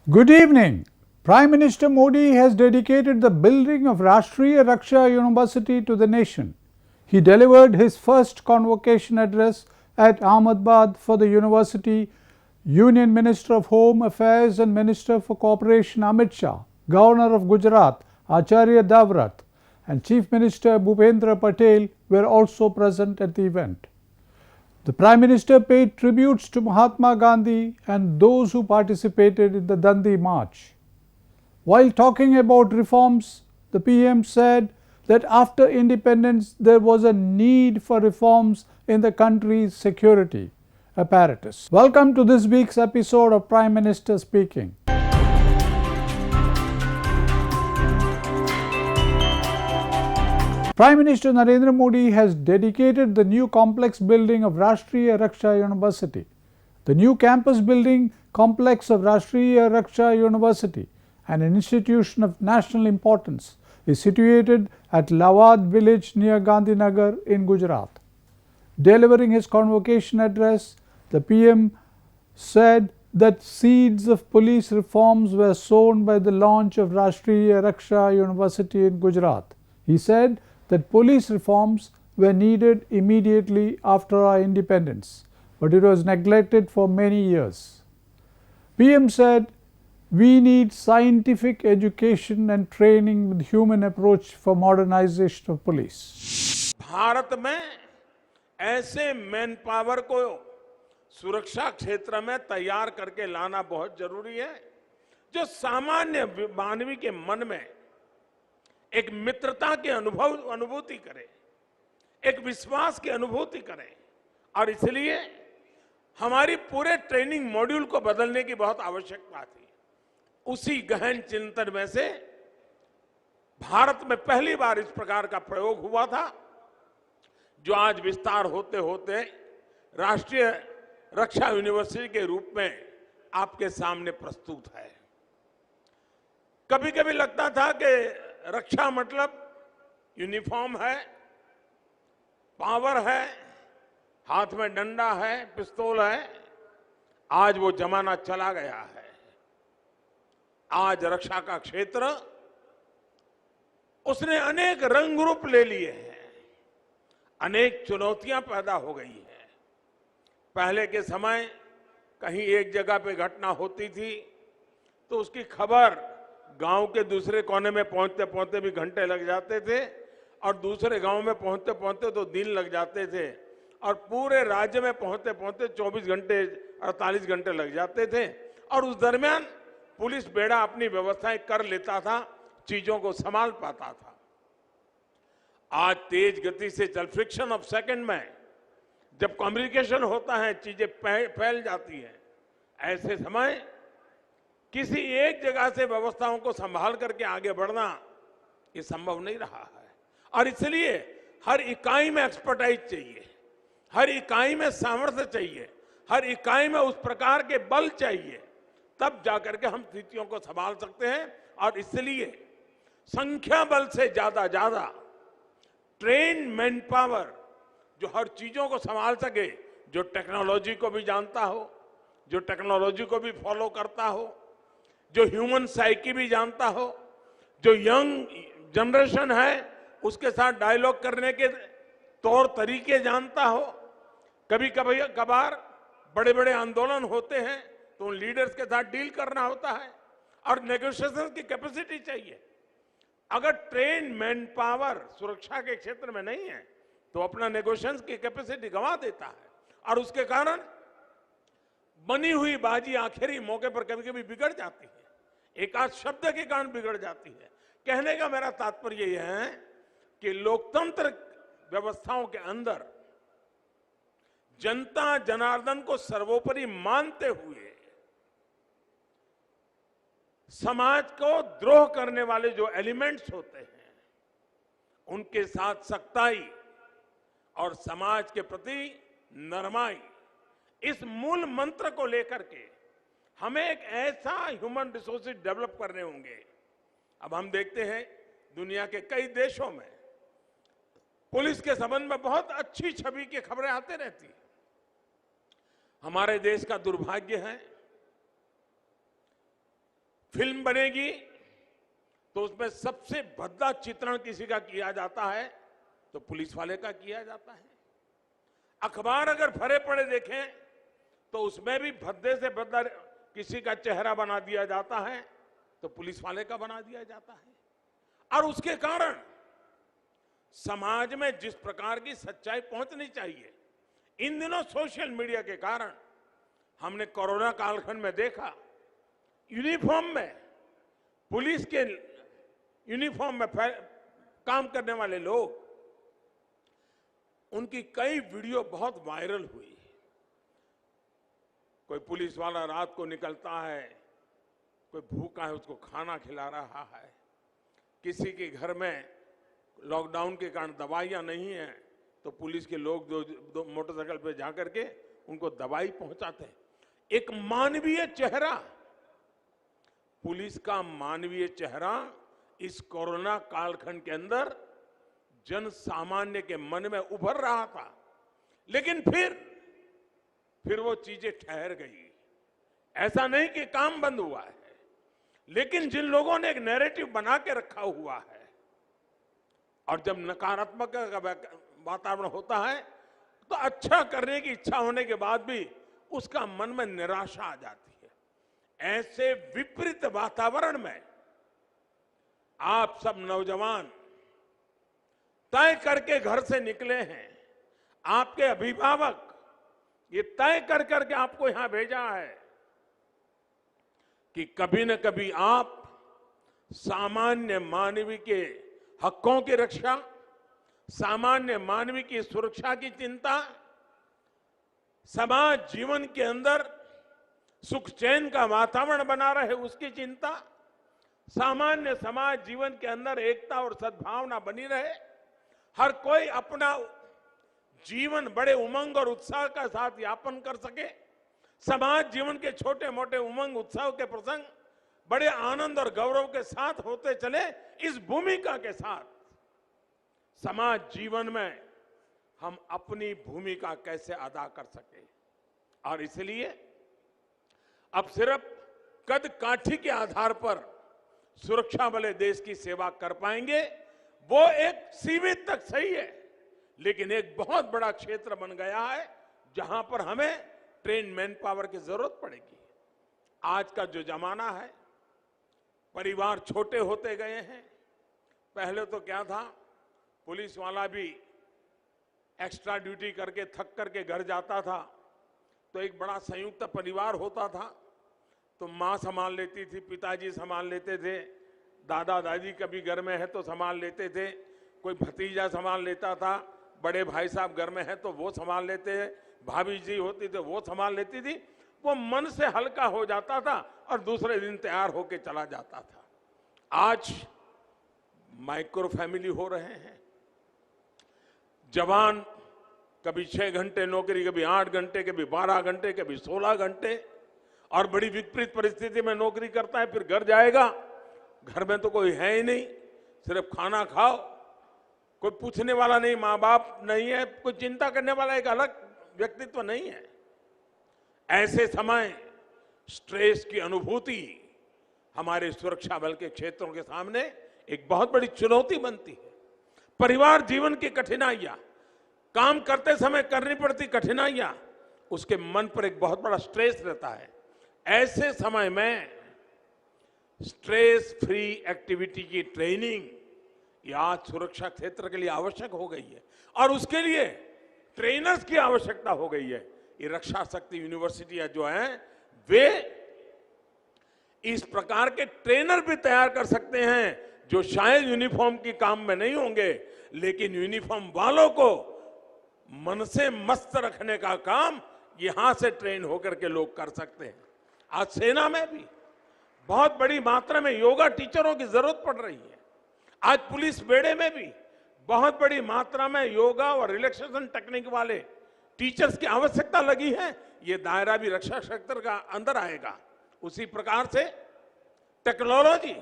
Good evening. Prime Minister Modi has dedicated the building of Rashtriya Raksha University to the nation. He delivered his first convocation address at Ahmedabad for the university. Union Minister of Home Affairs and Minister for Cooperation Amit Shah, Governor of Gujarat Acharya Devvrat, and Chief Minister Bhupendra Patel were also present at the event. The Prime Minister paid tributes to Mahatma Gandhi and those who participated in the Dandi March. While talking about reforms, the PM said that after independence there was a need for reforms in the country's security apparatus. Welcome to this week's episode of Prime Minister Speaking. Prime Minister Narendra Modi has dedicated the new complex building of Rashtriya Raksha University. The new campus building complex of Rashtriya Raksha University, an institution of national importance, is situated at Lawad village near Gandhinagar in Gujarat. Delivering his convocation address, the PM said that seeds of police reforms were sown by the launch of Rashtriya Raksha University in Gujarat. He said that police reforms were needed immediately after our independence, but it was neglected for many years. PM said, "We need scientific education and training with human approach for modernization of police." Bharat में ऐसे man power को सुरक्षा क्षेत्र में तैयार करके लाना बहुत जरूरी है, जो सामान्य मानवी के मन में एक मित्रता की अनुभूति करे, एक विश्वास की अनुभूति करे। और इसलिए हमारी पूरे ट्रेनिंग मॉड्यूल को बदलने की बहुत आवश्यकता थी। उसी गहन चिंतन में से भारत में पहली बार इस प्रकार का प्रयोग हुआ था, जो आज विस्तार होते होते राष्ट्रीय रक्षा यूनिवर्सिटी के रूप में आपके सामने प्रस्तुत है। कभी कभी लगता था कि रक्षा मतलब यूनिफॉर्म है, पावर है, हाथ में डंडा है, पिस्तौल है। आज वो जमाना चला गया है। आज रक्षा का क्षेत्र उसने अनेक रंग रूप ले लिए हैं, अनेक चुनौतियां पैदा हो गई हैं। पहले के समय कहीं एक जगह पे घटना होती थी तो उसकी खबर गांव के दूसरे कोने में पहुंचते पहुंचते भी घंटे लग जाते थे, और दूसरे गांव में पहुंचते पहुंचते तो दिन लग जाते थे, और पूरे राज्य में पहुंचते पहुंचते 24 घंटे 48 घंटे लग जाते थे। और उस दरमियान पुलिस बेड़ा अपनी व्यवस्थाएं कर लेता था, चीजों को संभाल पाता था। आज तेज गति से चल फ्रिक्शन ऑफ सेकंड में जब कम्युनिकेशन होता है, चीजें फैल जाती हैं। ऐसे समय किसी एक जगह से व्यवस्थाओं को संभाल करके आगे बढ़ना ये संभव नहीं रहा है। और इसलिए हर इकाई में एक्सपर्टाइज चाहिए, हर इकाई में सामर्थ्य चाहिए, हर इकाई में उस प्रकार के बल चाहिए, तब जाकर के हम स्थितियों को संभाल सकते हैं। और इसलिए संख्या बल से ज्यादा ट्रेन मैन पावर, जो हर चीजों को संभाल सके, जो टेक्नोलॉजी को भी जानता हो, जो टेक्नोलॉजी को भी फॉलो करता हो, जो ह्यूमन साइकी भी जानता हो, जो यंग जनरेशन है उसके साथ डायलॉग करने के तौर तरीके जानता हो। कभी कभी कभार बड़े बड़े आंदोलन होते हैं तो उन लीडर्स के साथ डील करना होता है, और नेगोशिएशन की कैपेसिटी चाहिए। अगर ट्रेन मैन पावर सुरक्षा के क्षेत्र में नहीं है तो अपना नेगोशिएशन की कैपेसिटी गंवा देता है, और उसके कारण बनी हुई बाजी आखिरी मौके पर कभी कभी बिगड़ जाती है, एक आध शब्द के कारण बिगड़ जाती है। कहने का मेरा तात्पर्य यह है कि लोकतंत्र व्यवस्थाओं के अंदर जनता जनार्दन को सर्वोपरि मानते हुए समाज को द्रोह करने वाले जो एलिमेंट्स होते हैं उनके साथ सख्ताई और समाज के प्रति नरमाई, इस मूल मंत्र को लेकर के हमें एक ऐसा ह्यूमन रिसोर्सेज डेवलप करने होंगे। अब हम देखते हैं दुनिया के कई देशों में पुलिस के संबंध में बहुत अच्छी छवि की खबरें आते रहती हैं। हमारे देश का दुर्भाग्य है फिल्म बनेगी तो उसमें सबसे भद्दा चित्रण किसी का किया जाता है तो पुलिस वाले का किया जाता है। अखबार अगर भरे पड़े देखें तो उसमें भी भद्दे से भद्दा किसी का चेहरा बना दिया जाता है तो पुलिस वाले का बना दिया जाता है। और उसके कारण समाज में जिस प्रकार की सच्चाई पहुंचनी चाहिए, इन दिनों सोशल मीडिया के कारण हमने कोरोना कालखंड में देखा, यूनिफॉर्म में, पुलिस के यूनिफॉर्म में काम करने वाले लोग, उनकी कई वीडियो बहुत वायरल हुई। कोई पुलिस वाला रात को निकलता है, कोई भूखा है उसको खाना खिला रहा है, किसी के घर में लॉकडाउन के कारण दवाइयां नहीं है तो पुलिस के लोग जो मोटरसाइकिल पे जाकर के उनको दवाई पहुंचाते हैं। एक मानवीय चेहरा, पुलिस का मानवीय चेहरा इस कोरोना कालखंड के अंदर जन सामान्य के मन में उभर रहा था, लेकिन फिर वो चीजें ठहर गई। ऐसा नहीं कि काम बंद हुआ है, लेकिन जिन लोगों ने एक नैरेटिव बना के रखा हुआ है, और जब नकारात्मक वातावरण होता है तो अच्छा करने की इच्छा होने के बाद भी उसका मन में निराशा आ जाती है। ऐसे विपरीत वातावरण में आप सब नौजवान तय करके घर से निकले हैं, आपके अभिभावक ये तय कर करके आपको यहां भेजा है कि कभी न कभी आप सामान्य मानवीय के हकों की रक्षा, सामान्य मानवीय की सुरक्षा की चिंता, समाज जीवन के अंदर सुख चैन का वातावरण बना रहे उसकी चिंता, सामान्य समाज जीवन के अंदर एकता और सद्भावना बनी रहे, हर कोई अपना जीवन बड़े उमंग और उत्साह के साथ यापन कर सके, समाज जीवन के छोटे मोटे उमंग उत्साह के प्रसंग बड़े आनंद और गौरव के साथ होते चले, इस भूमिका के साथ समाज जीवन में हम अपनी भूमिका कैसे अदा कर सके। और इसलिए अब सिर्फ कद काठी के आधार पर सुरक्षा बल देश की सेवा कर पाएंगे, वो एक सीमित तक सही है, लेकिन एक बहुत बड़ा क्षेत्र बन गया है जहां पर हमें ट्रेन मैन पावर की जरूरत पड़ेगी। आज का जो जमाना है, परिवार छोटे होते गए हैं। पहले तो क्या था, पुलिस वाला भी एक्स्ट्रा ड्यूटी करके थक करके घर जाता था तो एक बड़ा संयुक्त परिवार होता था, तो माँ संभाल लेती थी, पिताजी संभाल लेते थे, दादा दादी कभी घर में है तो संभाल लेते थे, कोई भतीजा संभाल लेता था, बड़े भाई साहब घर में है तो वो संभाल लेते हैं, भाभी जी होती थी वो संभाल लेती थी। वो मन से हल्का हो जाता था और दूसरे दिन तैयार होके चला जाता था। आज माइक्रो फैमिली हो रहे हैं, जवान कभी 6 घंटे नौकरी, कभी 8 घंटे, कभी 12 घंटे, कभी 16 घंटे, और बड़ी विपरीत परिस्थिति में नौकरी करता है, फिर घर जाएगा, घर में तो कोई है ही नहीं, सिर्फ खाना खाओ, कोई पूछने वाला नहीं, माँ बाप नहीं है, कोई चिंता करने वाला एक अलग व्यक्तित्व नहीं है। ऐसे समय स्ट्रेस की अनुभूति हमारे सुरक्षा बल के क्षेत्रों के सामने एक बहुत बड़ी चुनौती बनती है। परिवार जीवन की कठिनाइयां, काम करते समय करनी पड़ती कठिनाइयां, उसके मन पर एक बहुत बड़ा स्ट्रेस रहता है। ऐसे समय में स्ट्रेस फ्री एक्टिविटी की ट्रेनिंग ये आज सुरक्षा क्षेत्र के लिए आवश्यक हो गई है, और उसके लिए ट्रेनर्स की आवश्यकता हो गई है। ये रक्षा शक्ति यूनिवर्सिटियां जो हैं, वे इस प्रकार के ट्रेनर भी तैयार कर सकते हैं जो शायद यूनिफॉर्म की काम में नहीं होंगे, लेकिन यूनिफॉर्म वालों को मन से मस्त रखने का काम यहां से ट्रेन होकर के लोग कर सकते हैं। आज सेना में भी बहुत बड़ी मात्रा में योगा टीचरों की जरूरत पड़ रही है। आज पुलिस बेड़े में भी बहुत बड़ी मात्रा में योगा और रिलैक्सेशन टेक्निक वाले टीचर्स की आवश्यकता लगी है। ये दायरा भी रक्षा क्षेत्र का अंदर आएगा। उसी प्रकार से टेक्नोलॉजी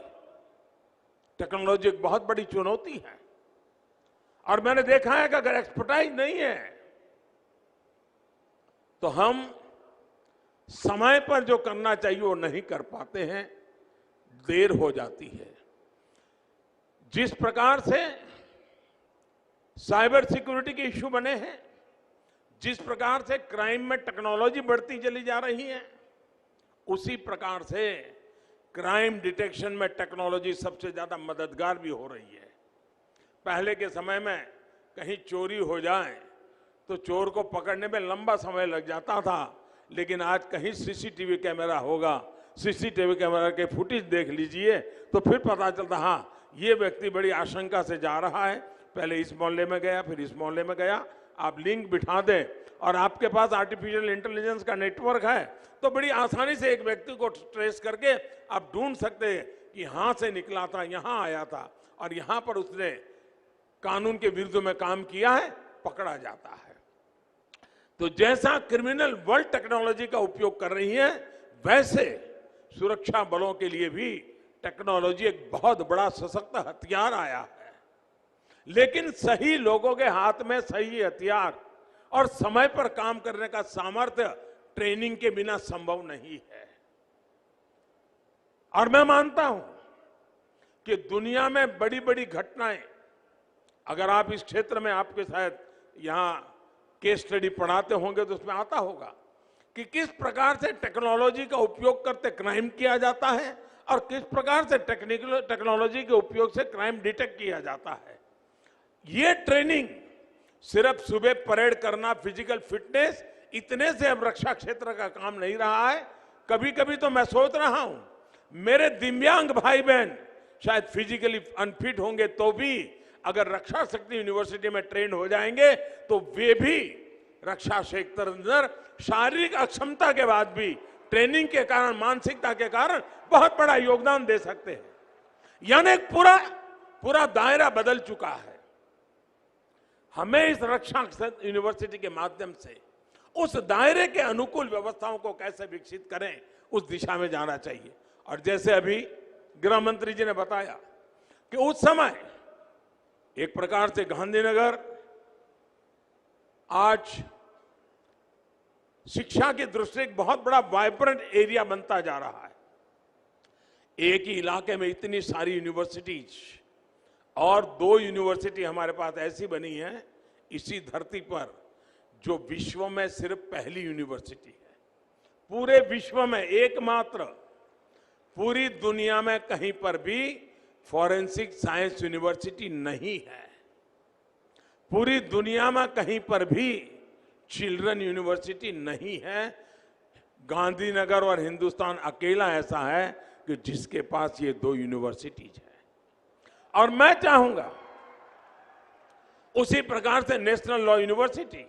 एक बहुत बड़ी चुनौती है, और मैंने देखा है कि अगर एक्सपर्टाइज नहीं है तो हम समय पर जो करना चाहिए वो नहीं कर पाते हैं। देर हो जाती है। जिस प्रकार से साइबर सिक्योरिटी के इश्यू बने हैं, जिस प्रकार से क्राइम में टेक्नोलॉजी बढ़ती चली जा रही है, उसी प्रकार से क्राइम डिटेक्शन में टेक्नोलॉजी सबसे ज्यादा मददगार भी हो रही है। पहले के समय में कहीं चोरी हो जाए तो चोर को पकड़ने में लंबा समय लग जाता था, लेकिन आज कहीं सीसीटीवी कैमरा होगा, सीसीटीवी कैमरा के फुटेज देख लीजिए तो फिर पता चलता हाँ ये व्यक्ति बड़ी आशंका से जा रहा है, पहले इस मोहल्ले में गया फिर इस मोहल्ले में गया। आप लिंक बिठा दें और आपके पास आर्टिफिशियल इंटेलिजेंस का नेटवर्क है तो बड़ी आसानी से एक व्यक्ति को ट्रेस करके आप ढूंढ सकते हैं कि यहाँ से निकला था, यहाँ आया था और यहाँ पर उसने कानून के विरुद्ध में काम किया है, पकड़ा जाता है। तो जैसा क्रिमिनल वर्ल्ड टेक्नोलॉजी का उपयोग कर रही है, वैसे सुरक्षा बलों के लिए भी टेक्नोलॉजी एक बहुत बड़ा सशक्त हथियार आया है। लेकिन सही लोगों के हाथ में सही हथियार और समय पर काम करने का सामर्थ्य ट्रेनिंग के बिना संभव नहीं है। और मैं मानता हूं कि दुनिया में बड़ी बड़ी घटनाएं, अगर आप इस क्षेत्र में आपके शायद यहां केस स्टडी पढ़ाते होंगे तो उसमें आता होगा कि किस प्रकार से टेक्नोलॉजी का उपयोग करते क्राइम किया जाता है और किस प्रकार से टेक्नोलॉजी के उपयोग से क्राइम डिटेक्ट किया जाता है। ये ट्रेनिंग सिर्फ सुबह परेड करना, फिजिकल फिटनेस, इतने से अब रक्षा क्षेत्र का काम नहीं रहा है। कभी कभी तो मैं सोच रहा हूं मेरे दिव्यांग भाई बहन शायद फिजिकली अनफिट होंगे तो भी अगर रक्षा शक्ति यूनिवर्सिटी में ट्रेन हो जाएंगे तो वे भी रक्षा क्षेत्र अंदर शारीरिक अक्षमता के बाद भी ट्रेनिंग के कारण, मानसिकता के कारण बहुत बड़ा योगदान दे सकते हैं। यानी पूरा दायरा बदल चुका है। हमें इस रक्षा यूनिवर्सिटी के माध्यम से उस दायरे के अनुकूल व्यवस्थाओं को कैसे विकसित करें, उस दिशा में जाना चाहिए। और जैसे अभी गृह मंत्री जी ने बताया कि उस समय एक प्रकार से गांधीनगर आज शिक्षा की दृष्टि एक बहुत बड़ा वाइब्रेंट एरिया बनता जा रहा है। एक ही इलाके में इतनी सारी यूनिवर्सिटीज और 2 यूनिवर्सिटी हमारे पास ऐसी बनी है इसी धरती पर जो विश्व में सिर्फ पहली यूनिवर्सिटी है। पूरे विश्व में एकमात्र, पूरी दुनिया में कहीं पर भी फॉरेंसिक साइंस यूनिवर्सिटी नहीं है। पूरी दुनिया में कहीं पर भी चिल्ड्रन यूनिवर्सिटी नहीं है। गांधीनगर और हिंदुस्तान अकेला ऐसा है कि जिसके पास ये 2 यूनिवर्सिटीज है। और मैं चाहूंगा उसी प्रकार से नेशनल लॉ यूनिवर्सिटी,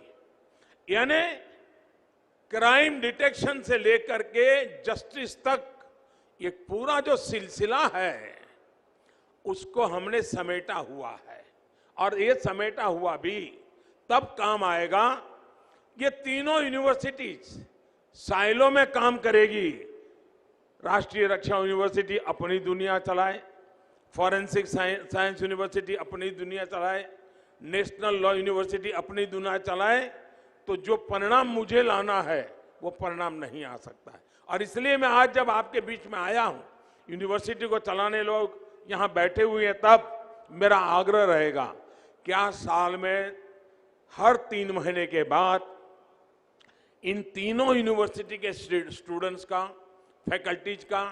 यानी क्राइम डिटेक्शन से लेकर के जस्टिस तक ये पूरा जो सिलसिला है उसको हमने समेटा हुआ है। और ये समेटा हुआ भी तब काम आएगा, ये तीनों यूनिवर्सिटीज साइलो में काम करेगी। राष्ट्रीय रक्षा यूनिवर्सिटी अपनी दुनिया चलाए, फॉरेंसिक साइंस यूनिवर्सिटी अपनी दुनिया चलाए, नेशनल लॉ यूनिवर्सिटी अपनी दुनिया चलाए, तो जो परिणाम मुझे लाना है वो परिणाम नहीं आ सकता है। और इसलिए मैं आज जब आपके बीच में आया हूं, यूनिवर्सिटी को चलाने लोग यहां बैठे हुए हैं, तब मेरा आग्रह रहेगा क्या साल में हर 3 महीने के बाद इन तीनों यूनिवर्सिटी के स्टूडेंट्स का, फैकल्टीज का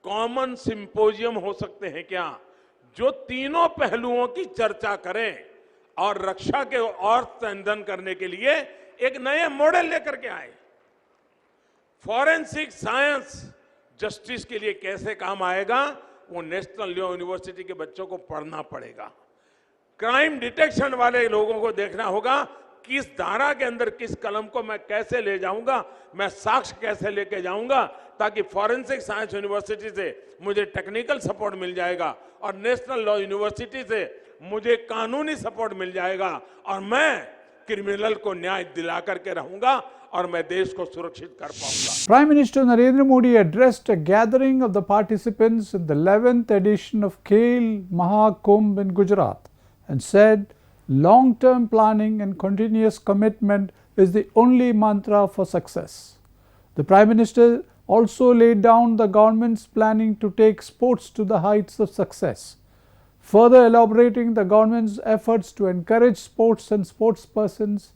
कॉमन सिंपोजियम हो सकते हैं क्या, जो तीनों पहलुओं की चर्चा करें और रक्षा के और संवर्धन करने के लिए एक नए मॉडल लेकर के आए। फॉरेंसिक साइंस जस्टिस के लिए कैसे काम आएगा वो नेशनल लॉ यूनिवर्सिटी के बच्चों को पढ़ना पड़ेगा। क्राइम डिटेक्शन वाले लोगों को देखना होगा किस धारा के अंदर किस कलम को मैं कैसे ले जाऊंगा, मैं साक्ष्य कैसे लेके जाऊंगा, ताकि फॉरेंसिक साइंस यूनिवर्सिटी से मुझे टेक्निकल सपोर्ट मिल जाएगा और नेशनल लॉ यूनिवर्सिटी से मुझे कानूनी सपोर्ट मिल जाएगा और मैं क्रिमिनल को न्याय दिला करके रहूंगा और मैं देश को सुरक्षित कर पाऊंगा। Prime Minister Narendra Modi addressed a gathering of the participants in the 11th edition of Khel Mahakumbh in Gujarat and said long-term planning and continuous commitment is the only mantra for success. The Prime Minister also laid down the government's planning to take sports to the heights of success. Further elaborating the government's efforts to encourage sports and sportspersons,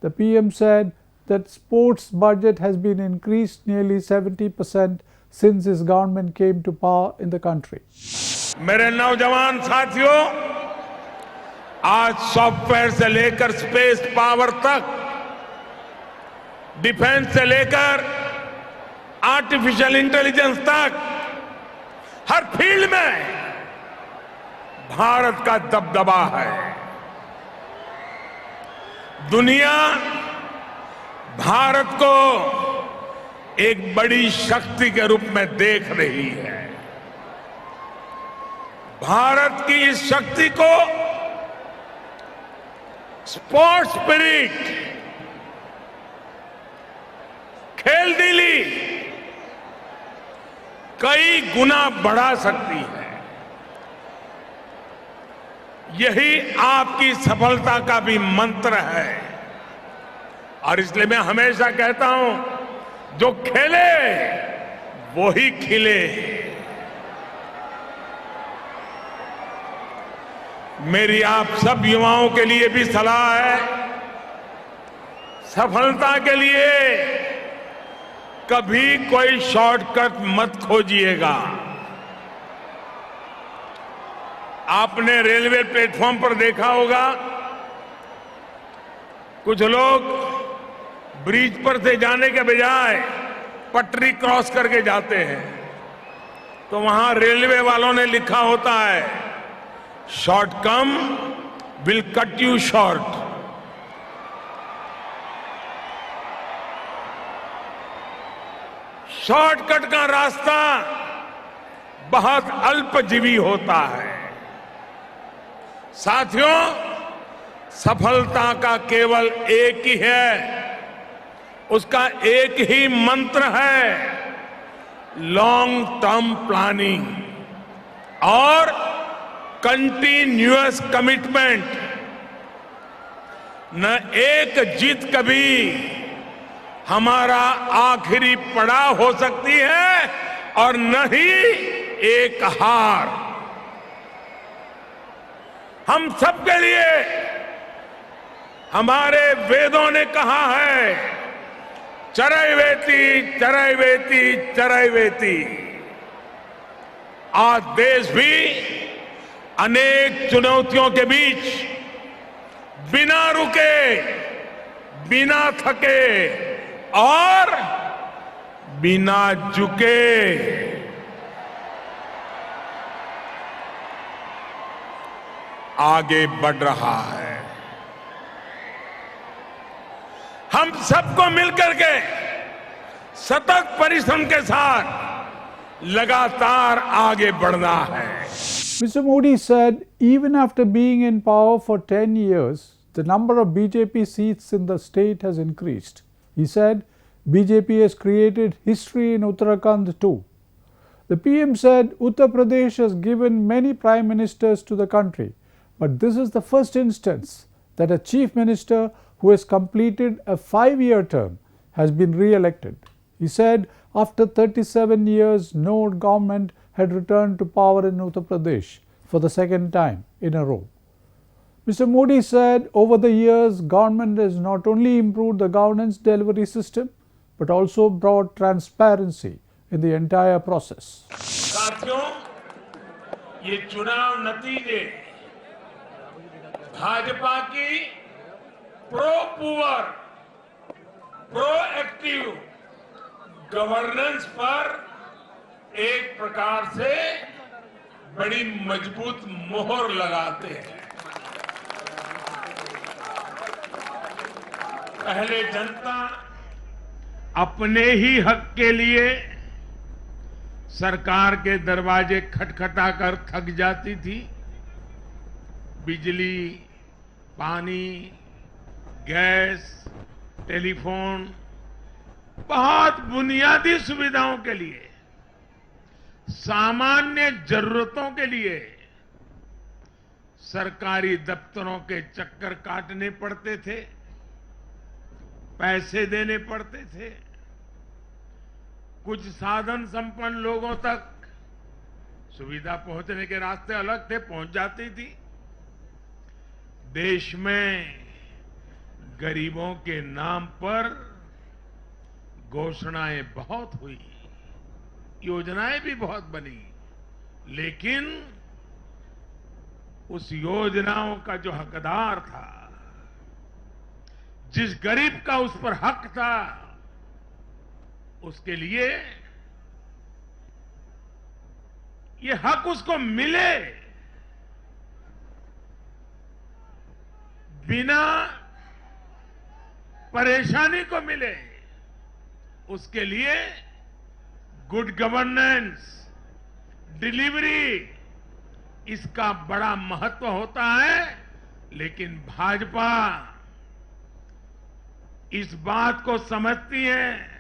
the PM said that sports budget has been increased nearly 70% since his government came to power in the country. मेरे नौजवान साथियों, आज software से लेकर space power तक, defence से लेकर artificial intelligence तक, हर फील्ड में भारत का दबदबा है। दुनिया भारत को एक बड़ी शक्ति के रूप में देख रही है। भारत की इस शक्ति को स्पोर्ट्स स्पिरिट, खेल दिली कई गुना बढ़ा सकती है। यही आपकी सफलता का भी मंत्र है और इसलिए मैं हमेशा कहता हूं, जो खेले वो ही खिले। मेरी आप सब युवाओं के लिए भी सलाह है, सफलता के लिए कभी कोई शॉर्टकट मत खोजिएगा। आपने रेलवे प्लेटफॉर्म पर देखा होगा, कुछ लोग ब्रिज पर से जाने के बजाय पटरी क्रॉस करके जाते हैं, तो वहां रेलवे वालों ने लिखा होता है, short come will cut you short. Shortcut का रास्ता बहुत अल्पजीवी होता है। साथियों, सफलता का केवल एक ही है, उसका एक ही मंत्र है, लॉन्ग टर्म प्लानिंग और कंटिन्यूअस कमिटमेंट। न एक जीत कभी हमारा आखिरी पड़ाव हो सकती है और न ही एक हार। हम सबके लिए हमारे वेदों ने कहा है, चरैवेति चरैवेति चरैवेति। आज देश भी अनेक चुनौतियों के बीच बिना रुके, बिना थके और बिना झुके आगे बढ़ रहा है। हम सबको मिलकर के सतत परिश्रम के साथ लगातार आगे बढ़ना है। Mr. Modi said even after being in power for 10 years, the number of BJP seats in the state has increased. He said BJP has created history in Uttarakhand too. The PM said Uttar Pradesh has given many prime ministers to the country, but this is the first instance that a chief minister who has completed a 5-year term has been re-elected. He said after 37 years, no government had returned to power in Uttar Pradesh for the second time in a row. Mr. Modi said over the years, government has not only improved the governance delivery system, but also brought transparency in the entire process. साथियों, ये चुनाव नतीजे भाजपा की pro poor, pro active governance पर एक प्रकार से बड़ी मजबूत मोहर लगाते हैं। पहले जनता अपने ही हक के लिए सरकार के दरवाजे खटखटाकर थक जाती थी। बिजली, पानी, गैस, टेलीफोन, बहुत बुनियादी सुविधाओं के लिए, सामान्य जरूरतों के लिए सरकारी दफ्तरों के चक्कर काटने पड़ते थे, पैसे देने पड़ते थे कुछ साधन संपन्न लोगों तक सुविधा पहुंचने के रास्ते अलग थे, पहुंच जाती थी। देश में गरीबों के नाम पर घोषणाएं बहुत हुई, योजनाएं भी बहुत बनी, लेकिन उस योजनाओं का जो हकदार था, जिस गरीब का उस पर हक था, उसके लिए ये हक उसको मिले बिना परेशानी को मिले, उसके लिए गुड गवर्नेंस, डिलीवरी, इसका बड़ा महत्व होता है। लेकिन भाजपा इस बात को समझती है,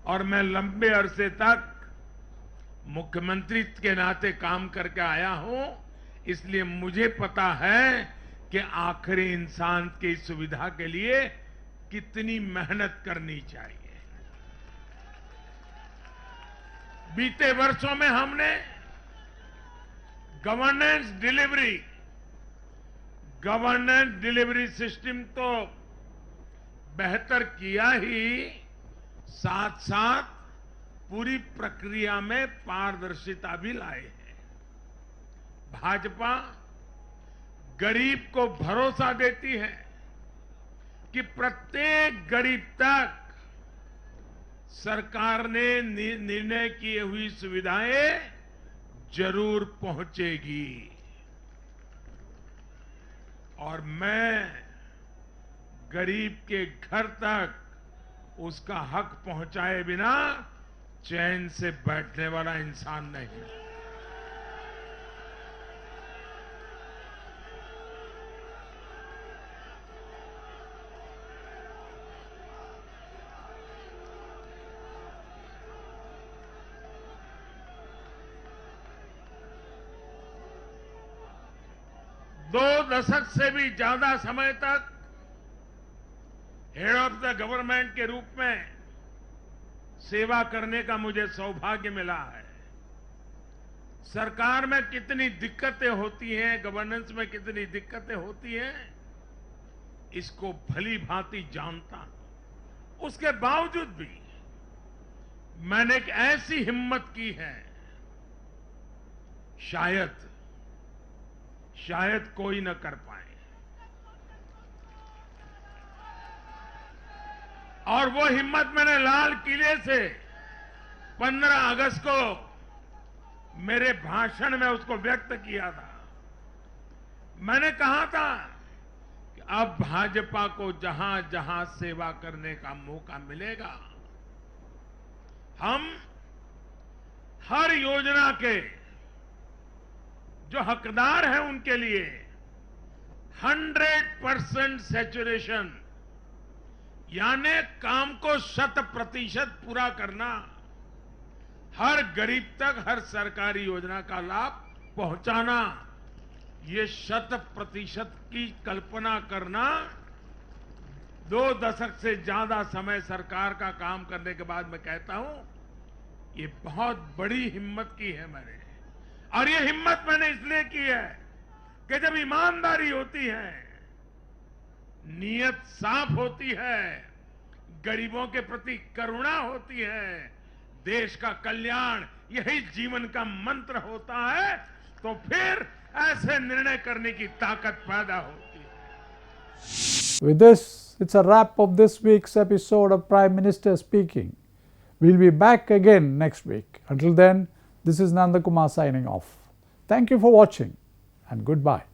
और मैं लंबे अरसे तक मुख्यमंत्री के नाते काम करके आया हूं, इसलिए मुझे पता है कि आखिरी इंसान की सुविधा के लिए कितनी मेहनत करनी चाहिए। बीते वर्षों में हमने गवर्नेंस डिलीवरी सिस्टम तो बेहतर किया ही, साथ साथ पूरी प्रक्रिया में पारदर्शिता भी लाए हैं। भाजपा गरीब को भरोसा देती है कि प्रत्येक गरीब तक सरकार ने निर्णय किए हुई सुविधाएं जरूर पहुंचेगी। और मैं गरीब के घर तक उसका हक पहुंचाए बिना चैन से बैठने वाला इंसान नहीं। दो दशक से भी ज्यादा समय तक हेड ऑफ द गवर्नमेंट के रूप में सेवा करने का मुझे सौभाग्य मिला है। सरकार में कितनी दिक्कतें होती हैं, गवर्नेंस में कितनी दिक्कतें होती हैं, इसको भली भांति जानता हूं। उसके बावजूद भी मैंने एक ऐसी हिम्मत की है, शायद कोई न कर पाए। और वो हिम्मत मैंने लाल किले से 15 अगस्त को मेरे भाषण में उसको व्यक्त किया था। मैंने कहा था कि अब भाजपा को जहां जहां सेवा करने का मौका मिलेगा, हम हर योजना के जो हकदार हैं उनके लिए 100% सैचुरेशन, यानी काम को 100% पूरा करना, हर गरीब तक हर सरकारी योजना का लाभ पहुंचाना, ये 100% की कल्पना करना 2 दशक से ज्यादा समय सरकार का काम करने के बाद मैं कहता हूं, ये बहुत बड़ी हिम्मत की है मैंने। और ये हिम्मत मैंने इसलिए की है कि जब ईमानदारी होती है, नीयत साफ होती है, गरीबों के प्रति करुणा होती है, देश का कल्याण यही जीवन का मंत्र होता है, तो फिर ऐसे निर्णय करने की ताकत पैदा होती है। With this, it's a wrap of this week's episode of Prime Minister Speaking. We'll be back again next week. Until then, this is Nanda Kumar signing off. Thank you for watching and goodbye.